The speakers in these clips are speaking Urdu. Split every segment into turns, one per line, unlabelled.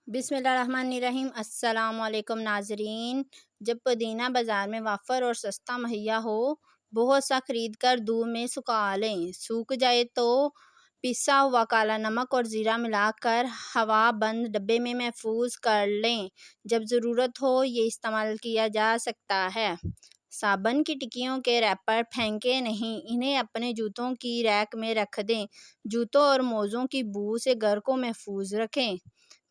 بسم اللہ الرحمن الرحیم۔ السلام علیکم ناظرین۔ جب پودینہ بازار میں وافر اور سستا مہیا ہو، بہت سا خرید کر دھوپ میں سکھا لیں۔ سوکھ جائے تو پسا ہوا کالا نمک اور زیرہ ملا کر ہوا بند ڈبے میں محفوظ کر لیں۔ جب ضرورت ہو یہ استعمال کیا جا سکتا ہے۔ صابن کی ٹکیوں کے ریپر پھینکیں نہیں، انہیں اپنے جوتوں کی ریک میں رکھ دیں۔ جوتوں اور موزوں کی بو سے گھر کو محفوظ رکھیں۔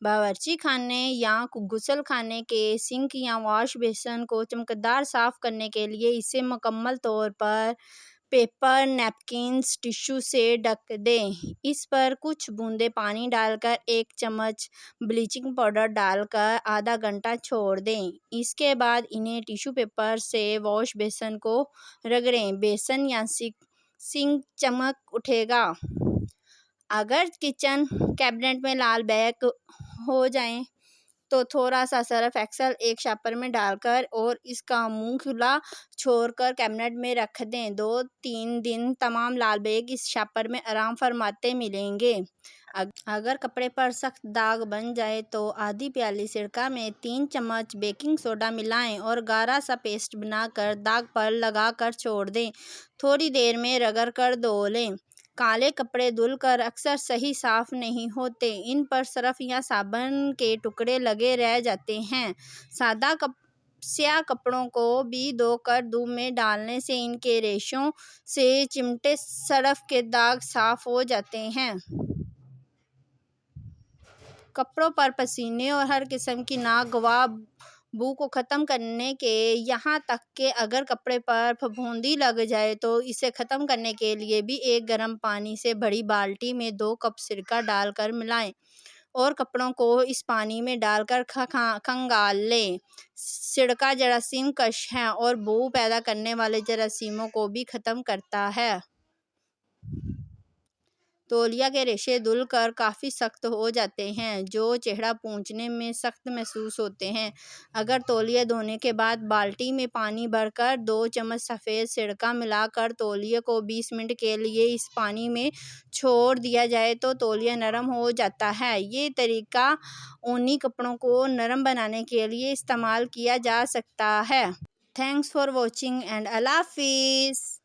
باورچی خانے یا غسل خانے کے سنک یا واش بیسن کو چمکدار صاف کرنے کے لیے اسے مکمل طور پر پیپر نیپکنز ٹشو سے ڈھک دیں۔ اس پر کچھ بوندیں پانی ڈال کر 1 چمچ بلیچنگ پاؤڈر ڈال کر آدھا گھنٹہ چھوڑ دیں۔ اس کے بعد انہیں ٹشو پیپر سے واش بیسن کو رگڑیں۔ بیسن یا سنک چمک اٹھے گا۔ اگر کچن کیبنٹ میں لال بیگ ہو جائیں تو تھوڑا سا سرف ایکسل ایک شاپر میں ڈال کر اور اس کا منہ کھلا چھوڑ کر کیبنٹ میں رکھ دیں۔ 2-3 دن تمام لال بیگ اس شاپر میں آرام فرماتے ملیں گے۔ اگر کپڑے پر سخت داغ بن جائے تو آدھی پیالی سرکہ میں 3 چمچ بیکنگ سوڈا ملائیں اور گاڑھا سا پیسٹ بنا کر داغ پر لگا کر چھوڑ دیں۔ تھوڑی دیر میں رگڑ کر دھو لیں۔ کالے کپڑے دھل کر اکثر صحیح صاف نہیں ہوتے، ان پر سرف یا صابن کے ٹکڑے لگے رہ جاتے ہیں۔ سیاہ کپڑوں کو بھی دھو کر دھوپ میں ڈالنے سے ان کے ریشوں سے چمٹے سرف کے داغ صاف ہو جاتے ہیں۔ کپڑوں پر پسینے اور ہر قسم کی ناگوار بو کو ختم کرنے کے یہاں تک کہ اگر کپڑے پر پھپھوندی لگ جائے تو اسے ختم کرنے کے لیے بھی ایک گرم پانی سے بھری بالٹی میں 2 کپ سرکہ ڈال کر ملائیں اور کپڑوں کو اس پانی میں ڈال کر کھنگال لیں۔ سرکہ جراثیم کش ہے اور بو پیدا کرنے والے جراثیموں کو بھی ختم کرتا ہے۔ تولیہ کے ریشے دھل کر کافی سخت ہو جاتے ہیں جو چہرہ پونچھنے میں سخت محسوس ہوتے ہیں۔ اگر تولیہ دھونے کے بعد بالٹی میں پانی بھر کر 2 چمچ سفید سرکہ ملا کر تولیے کو 20 منٹ کے لیے اس پانی میں چھوڑ دیا جائے تو تولیہ نرم ہو جاتا ہے۔ یہ طریقہ اونی کپڑوں کو نرم بنانے کے لیے استعمال کیا جا سکتا ہے۔ تھینکس فار واچنگ اینڈ اللہ حافظ۔